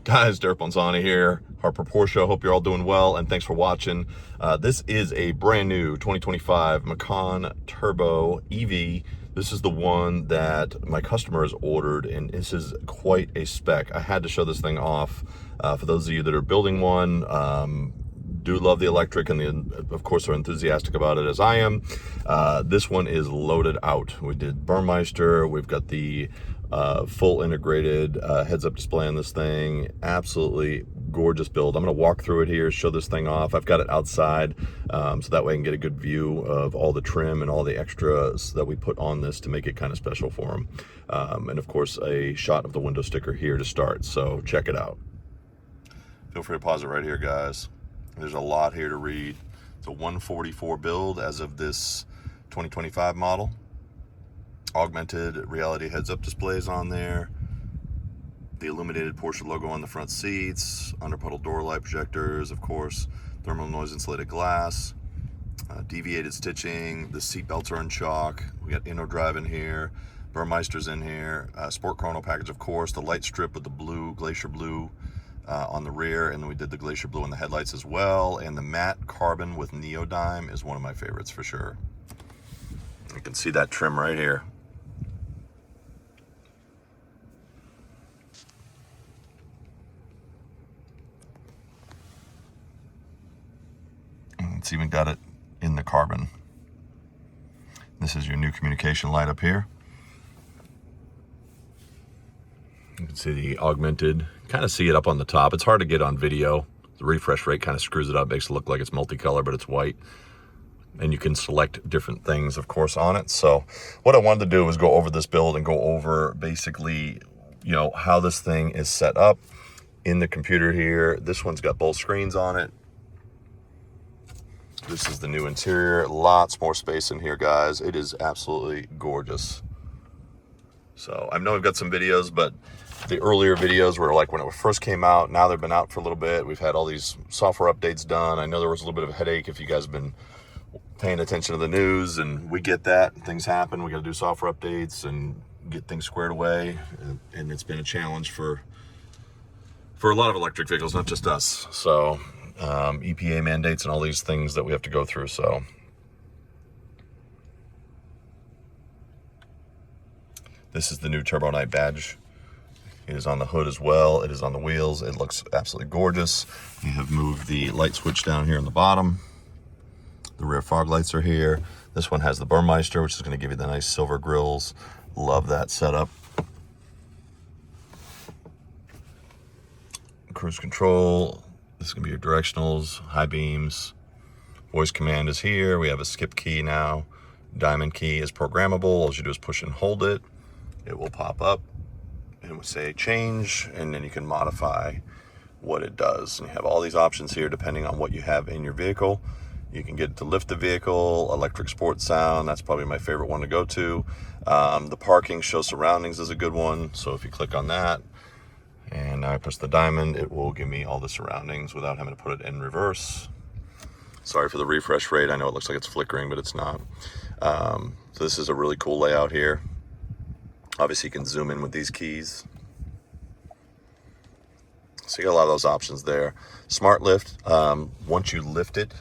Guys, Derek Bonzagni here, Harper Porsche. Hope you're all doing well, and thanks for watching. This is a brand new 2025 Macan Turbo EV. This is the one that my customer has ordered, and this is quite a spec. I had to show this thing off. For those of you that are building one, do love the electric and of course are enthusiastic about it as I am. This one is loaded out. We did Burmeister. We've got the full integrated heads-up display on this thing. Absolutely gorgeous build. I'm going to walk through it here, show this thing off. I've got it outside so that way I can get a good view of all the trim and all the extras that we put on this to make it kind of special for them. And of course a shot of the window sticker here to start, so check it out. Feel free to pause it right here, guys. There's a lot here to read. It's a 144 build as of this 2025 model. Augmented reality heads-up displays on there. The illuminated Porsche logo on the front seats. Under-puddle door light projectors, of course. Thermal noise insulated glass. Deviated stitching. The seat belts are in chalk. We got Inno Drive in here. Burmeister's in here. Sport chrono package, of course. The light strip with the blue, glacier blue on the rear, and then we did the glacier blue on the headlights as well. And the matte carbon with neodyme is one of my favorites for sure. You can see that trim right here. It's even got it in the carbon. This is your new communication light up here. You can see the augmented, kind of see it up on the top. It's hard to get on video. The refresh rate kind of screws it up, makes it look like it's multicolor, but it's white. And you can select different things, of course, on it. So what I wanted to do was go over this build and go over basically, you know, how this thing is set up in the computer here. This one's got both screens on it. This is the new interior. Lots more space in here, guys. It is absolutely gorgeous. So I know we've got some videos, but the earlier videos were like when it first came out. Now they've been out for a little bit. We've had all these software updates done. I know there was a little bit of a headache if you guys have been paying attention to the news, and we get that. Things happen. We got to do software updates and get things squared away. And it's been a challenge for a lot of electric vehicles, not just us. So EPA mandates and all these things that we have to go through. So this is the new Turbo Night badge. It is on the hood as well. It is on the wheels. It looks absolutely gorgeous. You have moved the light switch down here on the bottom. The rear fog lights are here. This one has the Burmeister, which is going to give you the nice silver grills. Love that setup. Cruise control. This is going to be your directionals, high beams. Voice command is here. We have a skip key now. Diamond key is programmable. All you do is push and hold it. It will pop up and it will say change, and then you can modify what it does. And you have all these options here depending on what you have in your vehicle. You can get it to lift the vehicle, electric sports sound. That's probably my favorite one to go to. The parking show surroundings is a good one. So if you click on that, and now I press the diamond, it will give me all the surroundings without having to put it in reverse. Sorry for the refresh rate. I know it looks like it's flickering, but it's not. So this is a really cool layout here. Obviously, you can zoom in with these keys. So you got a lot of those options there. Smart lift, once you lift it,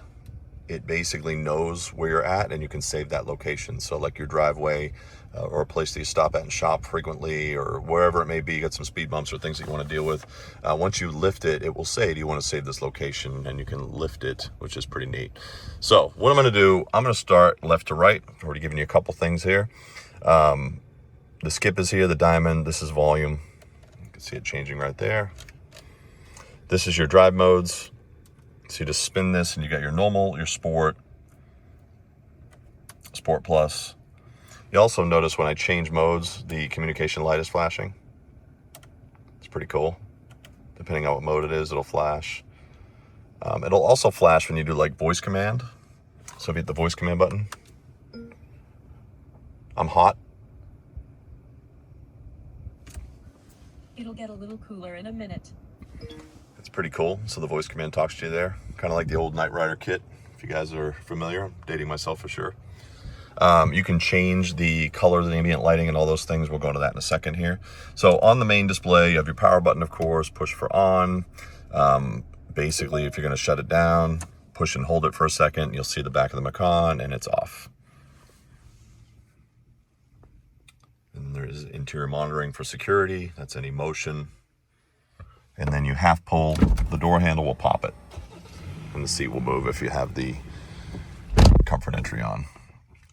it basically knows where you're at and you can save that location. So like your driveway or a place that you stop at and shop frequently or wherever it may be, you got some speed bumps or things that you want to deal with. Once you lift it, it will say, do you want to save this location? And you can lift it, which is pretty neat. So what I'm going to do, I'm going to start left to right. I've already given you a couple things here. The skip is here, the diamond. This is volume. You can see it changing right there. This is your drive modes. So you just spin this and you got your normal, your sport, sport plus. You also notice when I change modes, the communication light is flashing. It's pretty cool. Depending on what mode it is, it'll flash. It'll also flash when you do like voice command. So if you hit the voice command button, I'm hot. It'll get a little cooler in a minute. It's pretty cool. So the voice command talks to you there. Kind of like the old Knight Rider kit, if you guys are familiar. I'm dating myself for sure. You can change the color of the ambient lighting and all those things. We'll go into that in a second here. So on the main display, you have your power button, of course, push for on. Basically, if you're going to shut it down, push and hold it for a second, you'll see the back of the Macan and it's off. And there's interior monitoring for security. That's any motion. And then you half pull, the door handle will pop it. And the seat will move if you have the comfort entry on.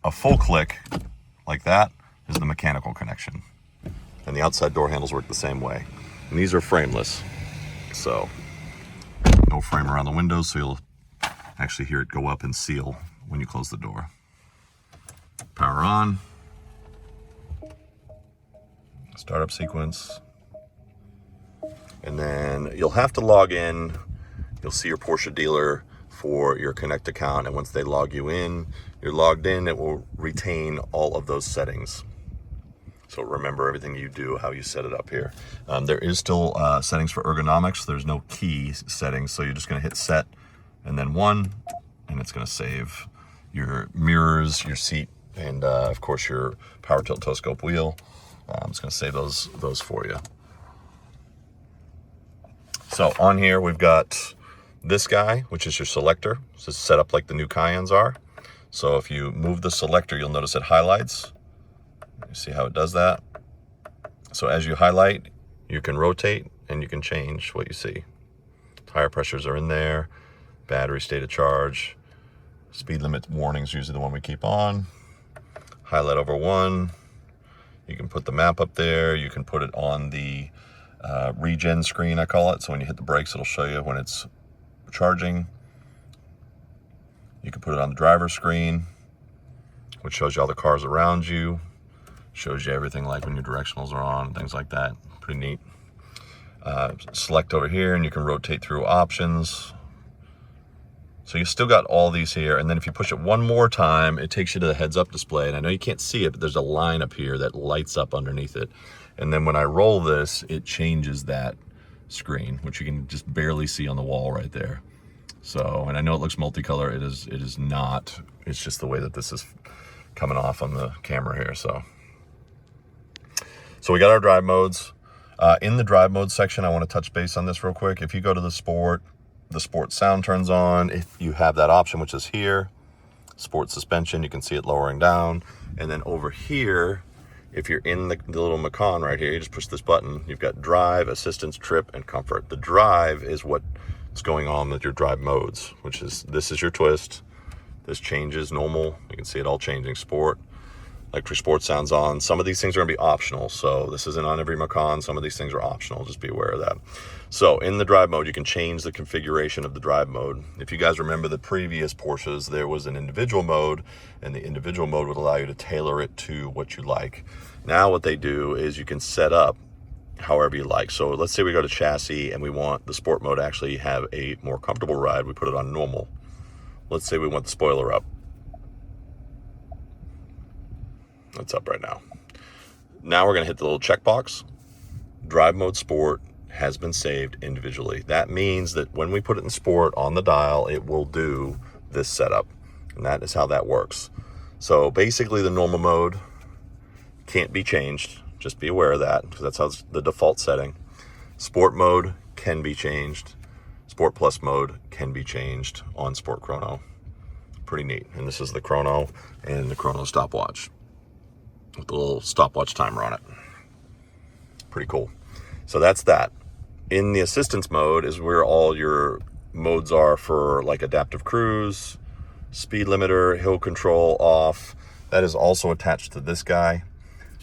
A full click like that is the mechanical connection. And the outside door handles work the same way. And these are frameless. So no frame around the windows, so you'll actually hear it go up and seal when you close the door. Power on. Startup sequence. And then you'll have to log in. You'll see your Porsche dealer for your Connect account, and once they log you in, you're logged in, it will retain all of those settings. So remember everything you do, how you set it up here. There is still settings for ergonomics. There's no key settings, so you're just going to hit set and then 1, and it's going to save your mirrors, your seat, and of course your power tilt toe scope wheel. It's going to save those for you. So on here we've got this guy, which is your selector. This is set up like the new Cayennes are. So if you move the selector, you'll notice it highlights. You see how it does that? So as you highlight, you can rotate and you can change what you see. Tire pressures are in there, battery state of charge, speed limit warnings, usually the one we keep on. Highlight over 1. You can put the map up there. You can put it on the regen screen, I call it. So when you hit the brakes, it'll show you when it's charging. You can put it on the driver's screen, which shows you all the cars around you. Shows you everything like when your directionals are on, things like that. Pretty neat. Select over here and you can rotate through options. So you still got all these here, and then if you push it one more time, it takes you to the heads up display. And I know you can't see it, but there's a line up here that lights up underneath it. And then when I roll this, it changes that screen, which you can just barely see on the wall right there. So, and I know it looks multicolor, it is not. It's just the way that this is coming off on the camera here. So we got our drive modes. In the drive mode section, I want to touch base on this real quick. If you go to the sport sound turns on. If you have that option, which is here, sport suspension, you can see it lowering down. And then over here, if you're in the little Macan right here, you just push this button. You've got drive, assistance, trip, and comfort. The drive is what's going on with your drive modes, which is, this is your twist. This changes normal. You can see it all changing. Sport, electric sport sounds on. Some of these things are gonna be optional. So this isn't on every Macan. Some of these things are optional. Just be aware of that. So in the drive mode, you can change the configuration of the drive mode. If you guys remember the previous Porsches, there was an individual mode, and the individual mode would allow you to tailor it to what you like. Now what they do is you can set up however you like. So let's say we go to chassis and we want the sport mode to actually have a more comfortable ride. We put it on normal. Let's say we want the spoiler up. It's up right now. Now we're gonna hit the little checkbox. Drive mode sport has been saved individually. That means that when we put it in sport on the dial, it will do this setup. And that is how that works. So basically the normal mode can't be changed. Just be aware of that, because that's how it's the default setting. Sport mode can be changed. Sport Plus mode can be changed on Sport Chrono. Pretty neat. And this is the Chrono and the Chrono stopwatch with the little stopwatch timer on it. Pretty cool. So that's that. In the assistance mode is where all your modes are for like adaptive cruise, speed limiter, hill control off. That is also attached to this guy.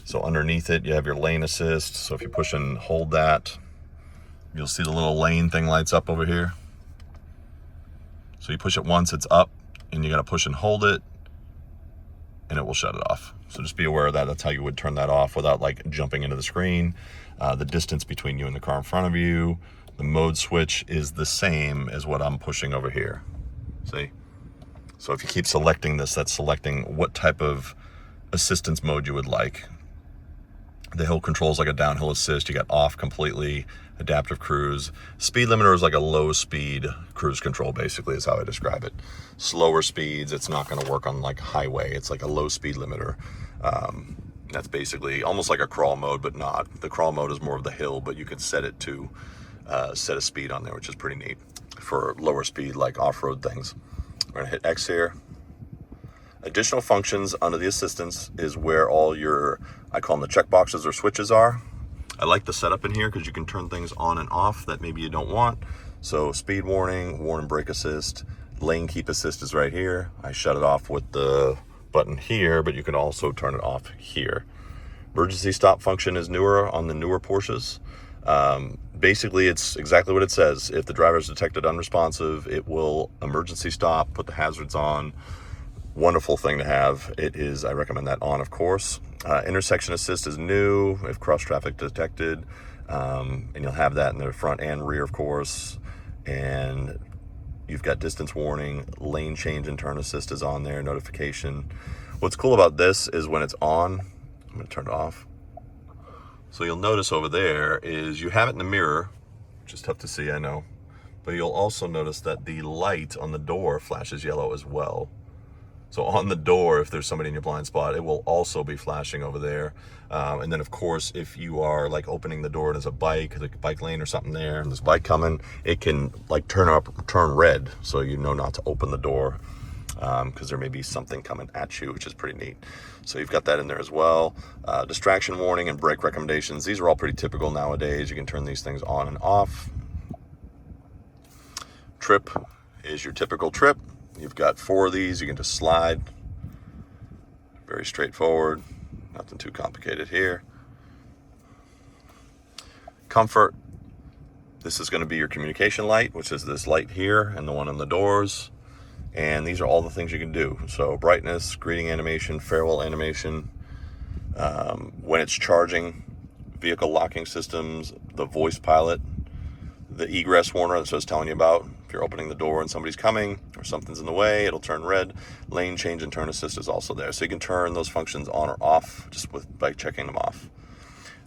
So underneath it, you have your lane assist. So if you push and hold that, you'll see the little lane thing lights up over here. So you push it once, it's up, and you gotta push and hold it, and it will shut it off. So just be aware of that. That's how you would turn that off without like jumping into the screen. The distance between you and the car in front of you. The mode switch is the same as what I'm pushing over here. See? So if you keep selecting this, that's selecting what type of assistance mode you would like. The hill control is like a downhill assist. You got off completely, adaptive cruise. Speed limiter is like a low speed cruise control, basically, is how I describe it. Slower speeds, it's not going to work on like highway. It's like a low speed limiter. That's basically almost like a crawl mode, but not. The crawl mode is more of the hill, but you can set it to set a speed on there, which is pretty neat for lower speed, like off-road things. We're gonna hit X here. Additional functions under the assistance is where all your, I call them the check boxes or switches are. I like the setup in here because you can turn things on and off that maybe you don't want. So speed warning, warning brake assist, lane keep assist is right here. I shut it off with the button here, but you can also turn it off here. Emergency stop function is newer on the newer Porsches. Basically, it's exactly what it says. If the driver is detected unresponsive, it will emergency stop, put the hazards on. Wonderful thing to have. It is, I recommend that on, of course. Intersection assist is new, if cross traffic detected. And you'll have that in the front and rear, of course. And you've got distance warning, lane change and turn assist is on there, notification. What's cool about this is when it's on, I'm gonna turn it off. So you'll notice over there is you have it in the mirror, which is tough to see, I know. But you'll also notice that the light on the door flashes yellow as well. So on the door, if there's somebody in your blind spot, it will also be flashing over there. And then, of course, if you are like opening the door and there's a bike, like a bike lane or something there, and there's a bike coming, it can like turn red, so you know not to open the door because there may be something coming at you, which is pretty neat. So you've got that in there as well. Distraction warning and brake recommendations. These are all pretty typical nowadays. You can turn these things on and off. Trip is your typical trip. You've got 4 of these. You can just slide. Very straightforward. Nothing too complicated here. Comfort. This is going to be your communication light, which is this light here and the one on the doors. And these are all the things you can do. So brightness, greeting animation, farewell animation. When it's charging, vehicle locking systems, the voice pilot, the egress warner, that's what I was telling you about. If you're opening the door and somebody's coming or something's in the way, it'll turn red. Lane change and turn assist is also there. So you can turn those functions on or off just by checking them off.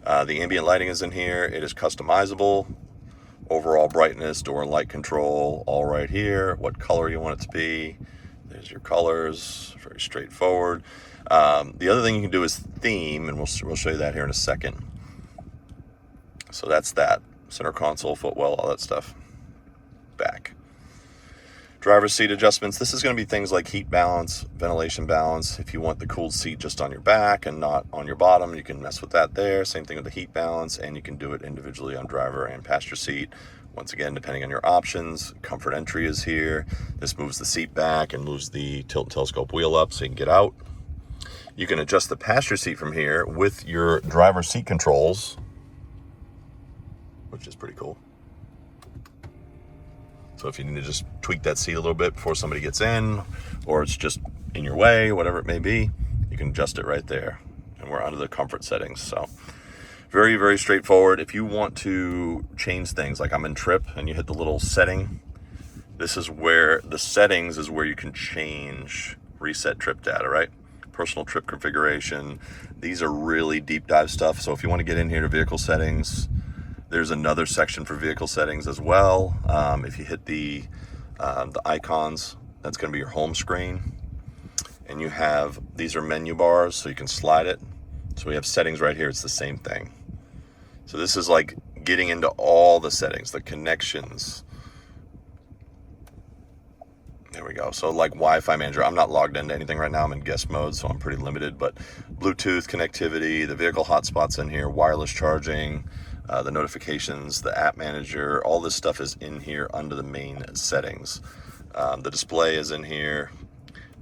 The ambient lighting is in here. It is customizable. Overall brightness, door and light control, all right here. What color you want it to be. There's your colors, very straightforward. The other thing you can do is theme, and we'll show you that here in a second. So that's that. Center console, footwell, all that stuff. Back. Driver's seat adjustments. This is going to be things like heat balance, ventilation balance. If you want the cooled seat just on your back and not on your bottom, you can mess with that there. Same thing with the heat balance, and you can do it individually on driver and passenger seat. Once again, depending on your options. Comfort entry is here. This moves the seat back and moves the tilt and telescope wheel up so you can get out. You can adjust the passenger seat from here with your driver seat controls, which is pretty cool. So if you need to just tweak that seat a little bit before somebody gets in, or it's just in your way, whatever it may be, you can adjust it right there. And we're under the comfort settings. So very, very straightforward. If you want to change things, like I'm in trip and you hit the little setting, this is where the settings is where you can change, reset trip data, right? Personal trip configuration. These are really deep dive stuff. So if you want to get in here to vehicle settings, there's another section for vehicle settings as well. If you hit the icons, that's going to be your home screen. And you have, these are menu bars, so you can slide it. So we have settings right here. It's the same thing. So this is like getting into all the settings, the connections. There we go. So like Wi-Fi manager, I'm not logged into anything right now. I'm in guest mode, so I'm pretty limited. But Bluetooth connectivity, the vehicle hotspots in here, wireless charging, the notifications, the app manager, all this stuff is in here under the main settings. The display is in here.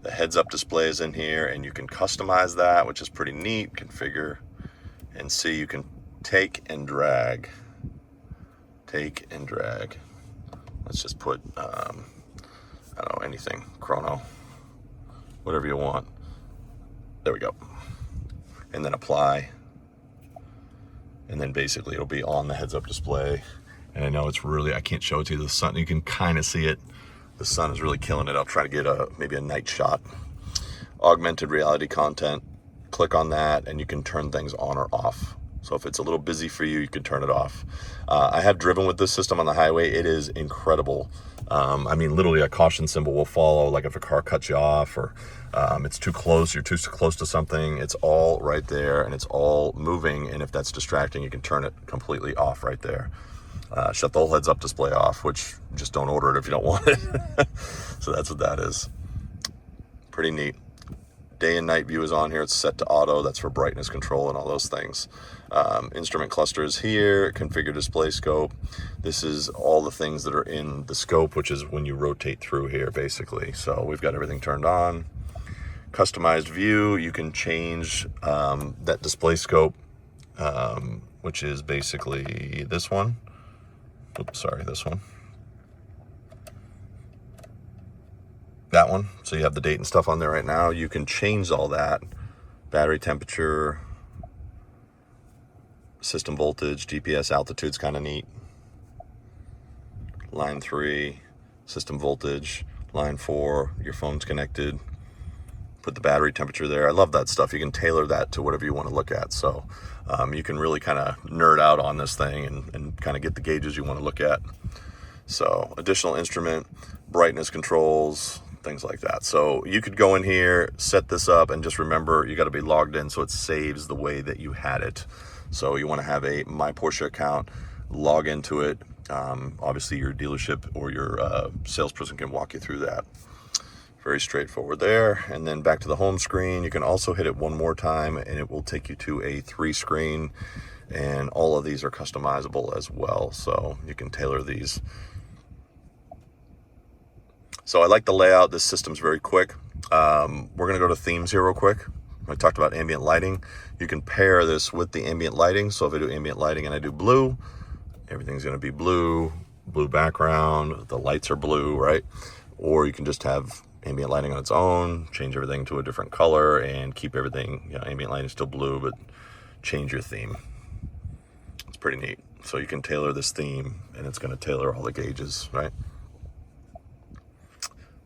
The heads-up display is in here, and you can customize that, which is pretty neat. Configure and see. You can take and drag. Take and drag. Let's just put, I don't know, anything. Chrono. Whatever you want. There we go. And then apply. And then basically it'll be on the heads-up display. And I know it's really, I can't show it to you. The sun, you can kind of see it. The sun is really killing it. I'll try to get maybe a night shot. Augmented reality content. Click on that and you can turn things on or off. So if it's a little busy for you, you can turn it off. I have driven with this system on the highway. It is incredible. I mean, literally a caution symbol will follow, like if a car cuts you off or it's too close, you're too close to something, it's all right there and it's all moving. And if that's distracting, you can turn it completely off right there. Shut the whole heads up display off, which just don't order it if you don't want it. So that's what that is. Pretty neat. Day and night view is on here. It's set to auto. That's for brightness control and all those things. Instrument cluster is here. Configure display scope. This is all the things that are in the scope, which is when you rotate through here, basically. So we've got everything turned on. Customized view. You can change that display scope, which is basically this one. Oops, sorry, this one. That one. So you have the date and stuff on there right now. You can change all that. Battery temperature, system voltage, GPS altitude's kind of neat. Line 3, system voltage. Line 4, your phone's connected. Put the battery temperature there. I love that stuff. You can tailor that to whatever you want to look at. So you can really kind of nerd out on this thing and kind of get the gauges you want to look at. So additional instrument, brightness controls, things like that. So you could go in here, set this up, and just remember you got to be logged in so it saves the way that you had it. So you want to have a My Porsche account, log into it. Obviously your dealership or your salesperson can walk you through that. Very straightforward there. And then back to the home screen. You can also hit it one more time and it will take you to a 3 screen, and all of these are customizable as well. So you can tailor these. So I like the layout. This system's very quick. We're gonna go to themes here real quick. I talked about ambient lighting. You can pair this with the ambient lighting. So if I do ambient lighting and I do blue, everything's gonna be blue, blue background, the lights are blue, right? Or you can just have ambient lighting on its own, change everything to a different color and keep everything, you know, ambient lighting is still blue, but change your theme. It's pretty neat. So you can tailor this theme and it's gonna tailor all the gauges, right?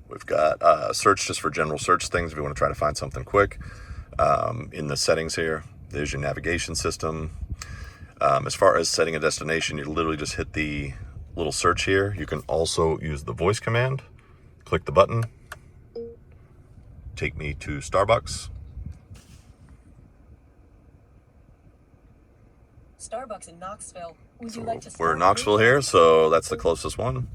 We've got search just for general search things if you want to try to find something quick. In the settings here, there's your navigation system. As far as setting a destination, you literally just hit the little search here. You can also use the voice command. Click the button. Take me to Starbucks. Starbucks in Knoxville. Would you like to We're in Knoxville here, so that's the closest one.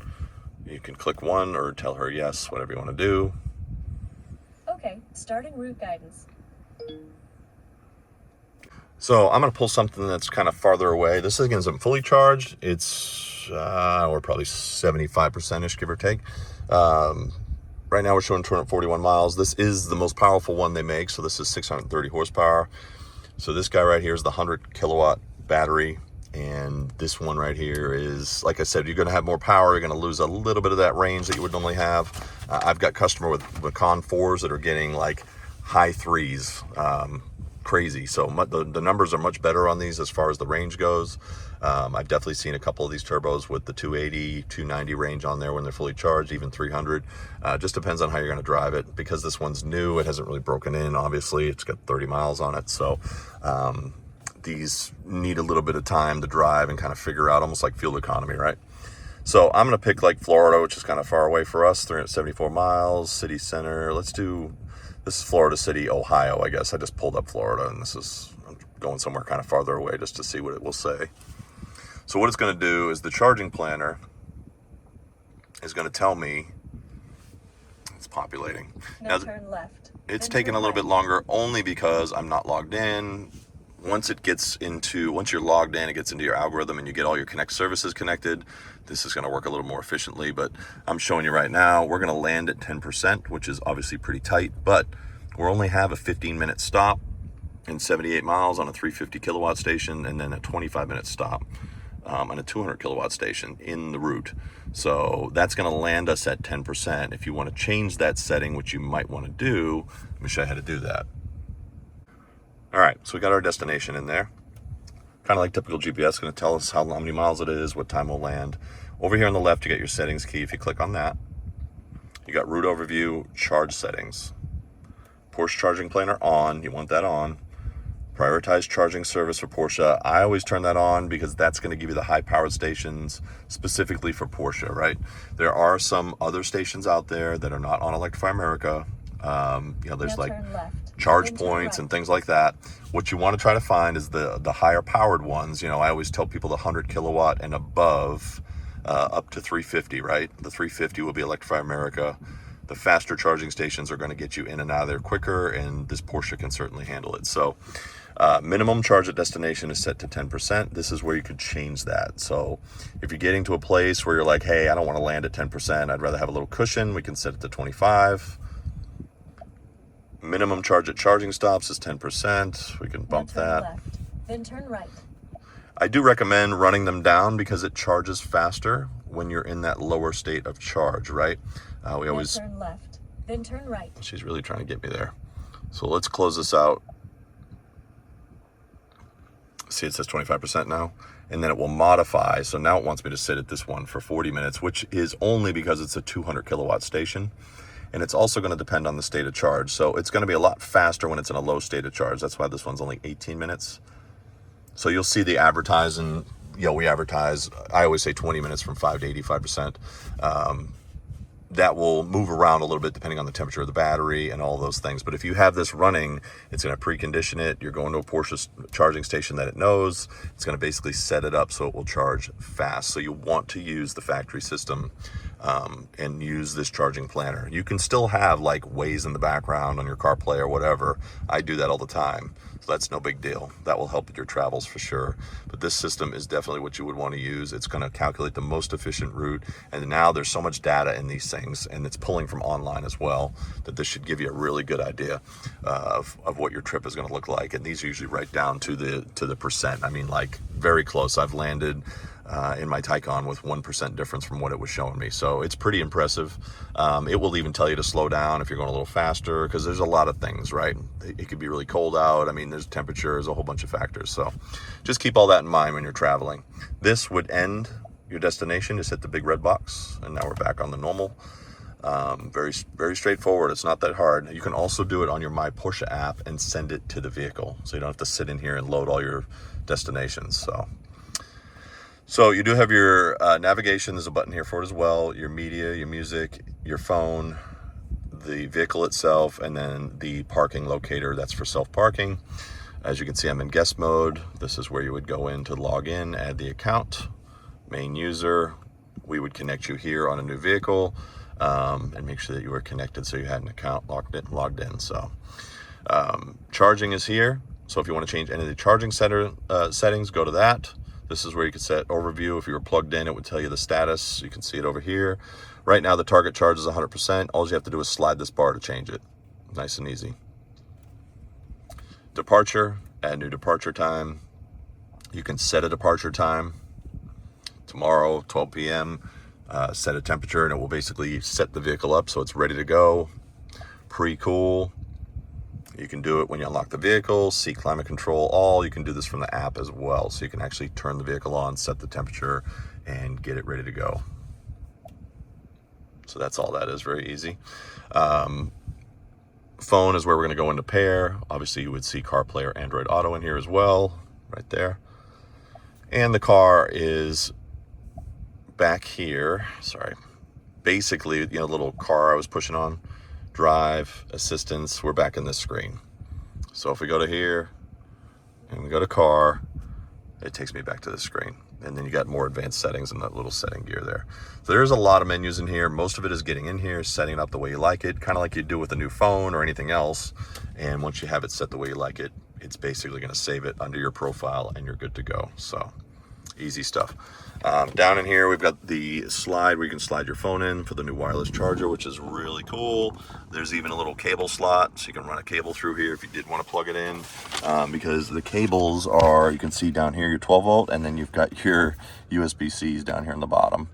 You can click one or tell her yes, whatever you want to do. Okay, starting route guidance. So I'm going to pull something that's kind of farther away. This again isn't fully charged. It's we're probably 75%ish, give or take. Right now we're showing 241 miles. This is the most powerful one they make. So this is 630 horsepower. So this guy right here is the 100 kilowatt battery. And this one right here is, like I said, you're going to have more power. You're going to lose a little bit of that range that you would normally have. I've got customer with Macan 4s that are getting like high 3s. Crazy. So the numbers are much better on these as far as the range goes. I've definitely seen a couple of these turbos with the 280, 290 range on there when they're fully charged, even 300. Just depends on how you're going to drive it. Because this one's new, it hasn't really broken in, obviously. It's got 30 miles on it. So these need a little bit of time to drive and kind of figure out, almost like fuel economy, right? So I'm going to pick like Florida, which is kind of far away for us, 374 miles, city center. Let's do, this is Florida City, Ohio, I guess. I just pulled up Florida, and this is, I'm going somewhere kind of farther away just to see what it will say. So what it's going to do is the charging planner is going to tell me it's populating. Now turn left. It's taking a little bit longer only because I'm not logged in. Once you're logged in, it gets into your algorithm and you get all your Connect services connected. This is going to work a little more efficiently, but I'm showing you right now, we're going to land at 10%, which is obviously pretty tight, but we'll only have a 15-minute stop in 78 miles on a 350 kilowatt station, and then a 25-minute stop on a 200 kilowatt station in the route. So that's going to land us at 10%. If you want to change that setting, which you might want to do, let me show you how to do that. All right, so we got our destination in there. Kind of like typical GPS, going to tell us how many miles it is, what time we'll land. Over here on the left, you got your settings key. If you click on that, you got route overview, charge settings. Porsche charging planner on, you want that on. Prioritize charging service for Porsche. I always turn that on because that's going to give you the high-powered stations specifically for Porsche, right? There are some other stations out there that are not on Electrify America. There's like charge points and things like that. What you want to try to find is the higher powered ones. I always tell people the 100 kilowatt and above, up to 350, right? The 350 will be Electrify America. The faster charging stations are going to get you in and out of there quicker, and this Porsche can certainly handle it. So minimum charge at destination is set to 10%. This is where you could change that. So if you're getting to a place where you're like, hey, I don't want to land at 10%, I'd rather have a little cushion, we can set it to 25. Minimum charge at charging stops is 10%. We can bump that. Left, then turn right. I do recommend running them down because it charges faster when you're in that lower state of charge, right? We always turn left, then turn right. She's really trying to get me there. So let's close this out. See, it says 25% now, and then it will modify. So now it wants me to sit at this one for 40 minutes, which is only because it's a 200 kilowatt station. And it's also going to depend on the state of charge. So it's going to be a lot faster when it's in a low state of charge. That's why this one's only 18 minutes. So you'll see the advertising. We advertise, I always say 20 minutes from 5 to 85%. That will move around a little bit depending on the temperature of the battery and all those things. But if you have this running, it's going to precondition it. You're going to a Porsche charging station that it knows. It's going to basically set it up so it will charge fast. So you want to use the factory system and use this charging planner. You can still have like Waze in the background on your CarPlay or whatever. I do that all the time. So that's no big deal. That will help with your travels for sure. But this system is definitely what you would want to use. It's going to calculate the most efficient route. And now there's so much data in these things, and it's pulling from online as well, that this should give you a really good idea of what your trip is going to look like. And these are usually right down to the percent. I mean, like very close. I've landed in my Taycan with 1% difference from what it was showing me. So it's pretty impressive. It will even tell you to slow down if you're going a little faster, because there's a lot of things, right? It could be really cold out. I mean, there's temperatures, a whole bunch of factors. So just keep all that in mind when you're traveling. This would end your destination. Just hit the big red box, and now we're back on the normal. Very, very straightforward. It's not that hard. You can also do it on your My Porsche app and send it to the vehicle, so you don't have to sit in here and load all your destinations. So you do have your navigation. There's a button here for it as well. Your media, your music, your phone, the vehicle itself, and then the parking locator. That's for self-parking. As you can see, I'm in guest mode. This is where you would go in to log in, add the account, main user. We would connect you here on a new vehicle and make sure that you were connected so you had an account logged in. So charging is here. So if you want to change any of the charging settings, go to that. This is where you can set overview. If you were plugged in, it would tell you the status. You can see it over here. Right now, the target charge is 100%. All you have to do is slide this bar to change it. Nice and easy. Departure, add new departure time. You can set a departure time. Tomorrow, 12 p.m., set a temperature, and it will basically set the vehicle up so it's ready to go. Pretty cool. You can do it when you unlock the vehicle, see climate control, all. You can do this from the app as well. So you can actually turn the vehicle on, set the temperature, and get it ready to go. So that's all that is, very easy. Phone is where we're gonna go into pair. Obviously you would see CarPlay or Android Auto in here as well, right there. And the car is back here, sorry. Basically, the little car I was pushing on, drive, assistance, we're back in this screen. So if we go to here and we go to car, it takes me back to the screen. And then you got more advanced settings in that little setting gear there. So there's a lot of menus in here. Most of it is getting in here, setting it up the way you like it, kind of like you do with a new phone or anything else. And once you have it set the way you like it, it's basically going to save it under your profile and you're good to go. So easy stuff. Down in here, we've got the slide where you can slide your phone in for the new wireless charger, which is really cool. There's even a little cable slot, so you can run a cable through here if you did want to plug it in, because the cables are, you can see down here, your 12 volt, and then you've got your USB-Cs down here on the bottom.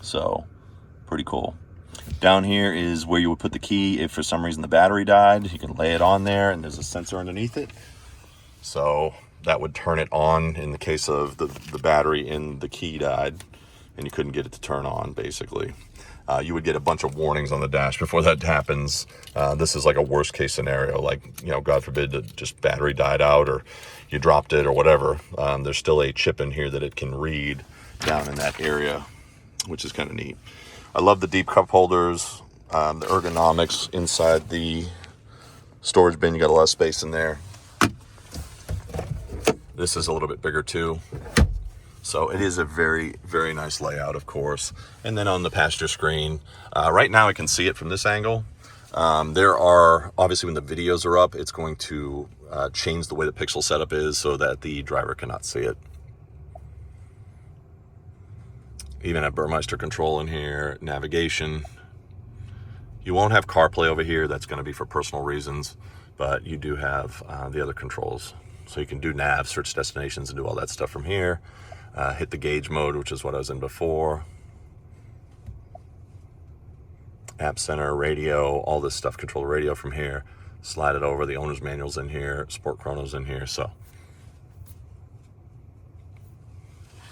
So pretty cool. Down here is where you would put the key if for some reason the battery died. You can lay it on there, and there's a sensor underneath it. So that would turn it on in the case of the battery in the key died and you couldn't get it to turn on, basically. you would get a bunch of warnings on the dash before that happens. This is like a worst case scenario, like, you know, God forbid that just battery died out or you dropped it or whatever. There's still a chip in here that it can read down in that area, which is kind of neat. I love the deep cup holders, the ergonomics inside the storage bin. You got a lot of space in there. This is a little bit bigger too. So it is a very, very nice layout, of course. And then on the passenger screen, right now I can see it from this angle. There are, obviously when the videos are up, it's going to change the way the pixel setup is so that the driver cannot see it. Even have Burmeister control in here, navigation. You won't have CarPlay over here. That's going to be for personal reasons, but you do have the other controls. So you can do nav, search destinations, and do all that stuff from here. Hit the gauge mode, which is what I was in before. App Center, radio, all this stuff. Control the radio from here. Slide it over. The owner's manual's in here. Sport Chrono's in here. So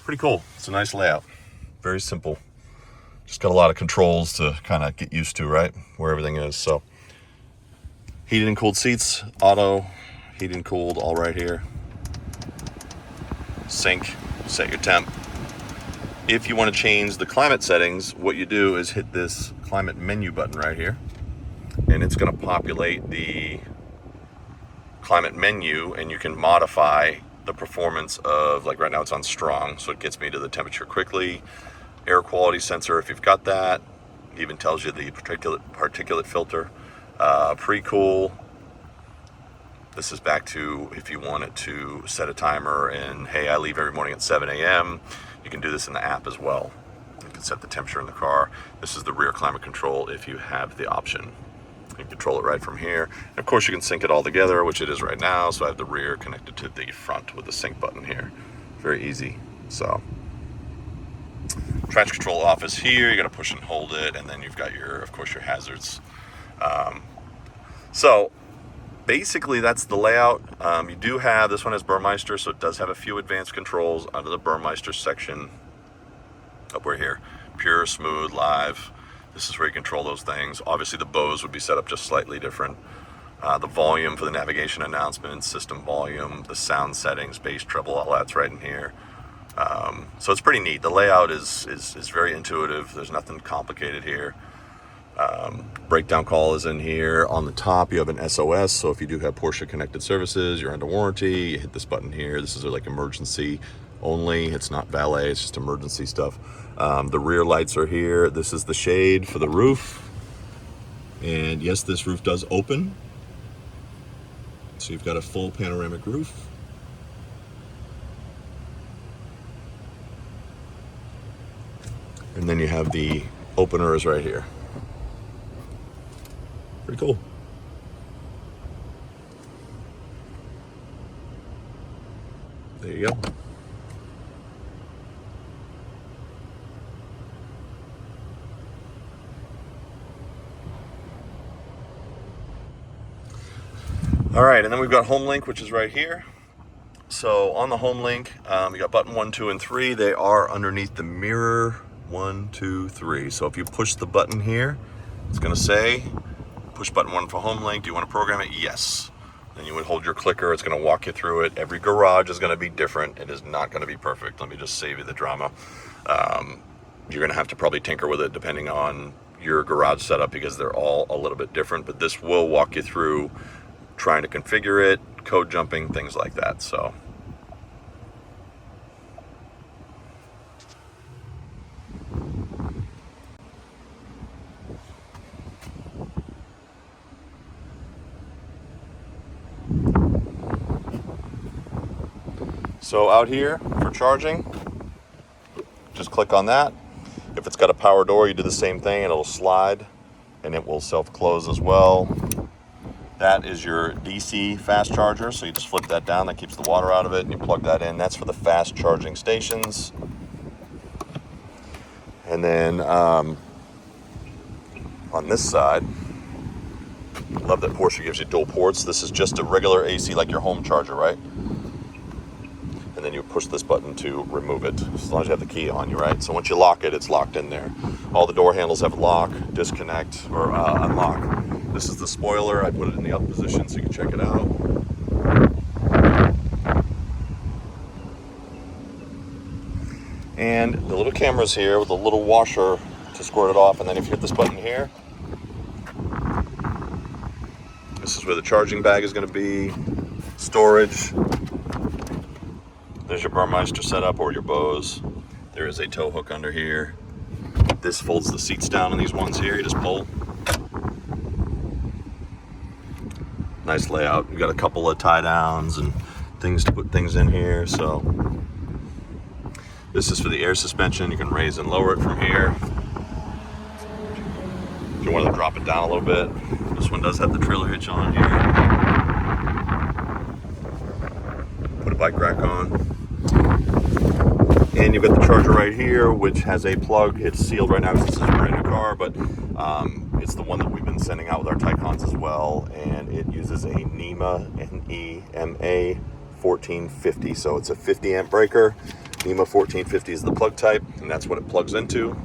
pretty cool. It's a nice layout. Very simple. Just got a lot of controls to kind of get used to, right? Where everything is. So heated and cooled seats, auto, heated and cooled, all right here. Sync, set your temp. If you want to change the climate settings, what you do is hit this climate menu button right here, and it's going to populate the climate menu, and you can modify the performance of, like right now it's on strong, so it gets me to the temperature quickly. Air quality sensor, if you've got that, it even tells you the particulate filter. Pre-cool. This is back to if you wanted to set a timer and, hey, I leave every morning at 7 a.m. You can do this in the app as well. You can set the temperature in the car. This is the rear climate control if you have the option. You can control it right from here. And of course, you can sync it all together, which it is right now. So I have the rear connected to the front with the sync button here. Very easy. So traction control off is here. You got to push and hold it, and then you've got your, of course, your hazards. So basically, that's the layout. You do have, this one has Burmeister, so it does have a few advanced controls under the Burmeister section. Up where here, pure, smooth, live. This is where you control those things. Obviously, the Bose would be set up just slightly different. The volume for the navigation announcements, system volume, the sound settings, bass, treble, all that's right in here. So it's pretty neat. The layout is very intuitive. There's nothing complicated here. Breakdown call is in here. On the top, you have an SOS. So if you do have Porsche connected services, you're under warranty, you hit this button here. This is like emergency only. It's not valet, it's just emergency stuff. The rear lights are here. This is the shade for the roof. And yes, this roof does open. So you've got a full panoramic roof. And then you have the openers right here. Pretty cool. There you go. All right, and then we've got home link, which is right here. So on the home link, you got button 1, 2, and 3. They are underneath the mirror. 1, 2, 3. So if you push the button here, it's going to say, push button 1 for home link. Do you want to program it? Yes. Then you would hold your clicker. It's going to walk you through it. Every garage is going to be different. It is not going to be perfect. Let me just save you the drama. You're going to have to probably tinker with it depending on your garage setup because they're all a little bit different. But this will walk you through trying to configure it, code jumping, things like that. So out here for charging, just click on that. If it's got a power door, you do the same thing and it'll slide and it will self-close as well. That is your DC fast charger, so you just flip that down, that keeps the water out of it, and you plug that in. That's for the fast charging stations. And then on this side, I love that Porsche gives you dual ports. This is just a regular AC like your home charger, right? And and then you push this button to remove it, as long as you have the key on you, right? So once you lock it, it's locked in there. All the door handles have lock, disconnect, or unlock. This is the spoiler. I put it in the up position so you can check it out. And the little camera's here with a little washer to squirt it off, and then if you hit this button here, this is where the charging bag is going to be, storage. There's your Burmeister setup or your Bose. There is a tow hook under here. This folds the seats down on these ones here. You just pull. Nice layout. You got a couple of tie downs and things to put things in here. So this is for the air suspension. You can raise and lower it from here. If you want to drop it down a little bit. This one does have the trailer hitch on here. Put a bike rack on. And you've got the charger right here, which has a plug. It's sealed right now because this is a brand new car, but it's the one that we've been sending out with our Taycans as well, and it uses a NEMA, N-E-M-A 1450. So it's a 50 amp breaker. NEMA 1450 is the plug type, and that's what it plugs into.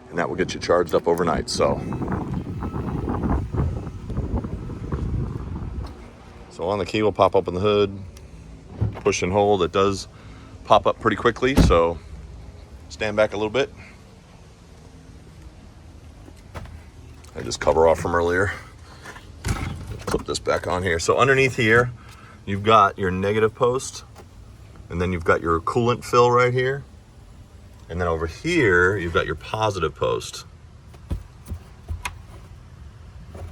And that will get you charged up overnight. So on the key will pop up in the hood, push and hold. It does pop up pretty quickly, so stand back a little bit. I just cover off from earlier. Clip this back on here. So underneath here, you've got your negative post, and then you've got your coolant fill right here. And then over here, you've got your positive post.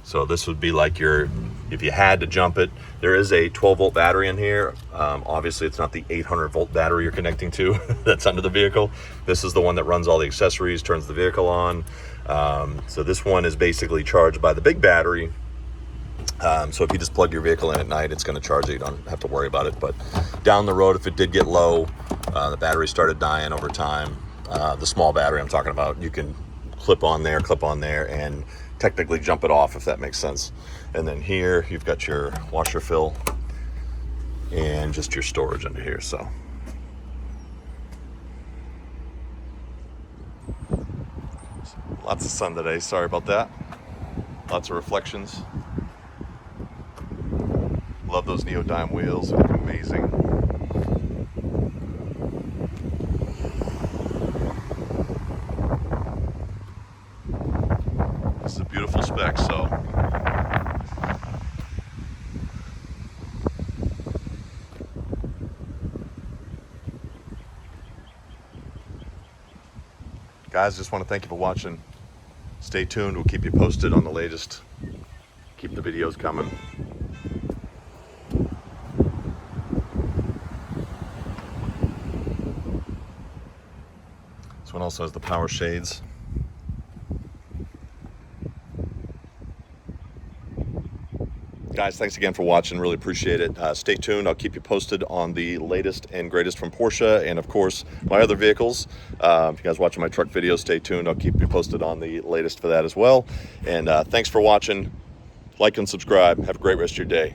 So this would be like your, if you had to jump it, there is a 12 volt battery in here. Obviously it's not the 800 volt battery you're connecting to that's under the vehicle. This is the one that runs all the accessories, turns the vehicle on. So this one is basically charged by the big battery. So if you just plug your vehicle in at night, it's going to charge it. You don't have to worry about it. But down the road, if it did get low, the battery started dying over time, the small battery I'm talking about, you can clip on there, and technically jump it off, if that makes sense. And then here you've got your washer fill and just your storage under here. So lots of sun today, sorry about that. Lots of reflections. Love those neodyme wheels, they look amazing. This is a beautiful spec, so guys, just want to thank you for watching. Stay tuned, we'll keep you posted on the latest. Keep the videos coming. This one also has the power shades. Guys, thanks again for watching. Really appreciate it. Stay tuned. I'll keep you posted on the latest and greatest from Porsche, and of course my other vehicles. If you guys watching my truck videos, stay tuned. I'll keep you posted on the latest for that as well. And thanks for watching. Like and subscribe. Have a great rest of your day.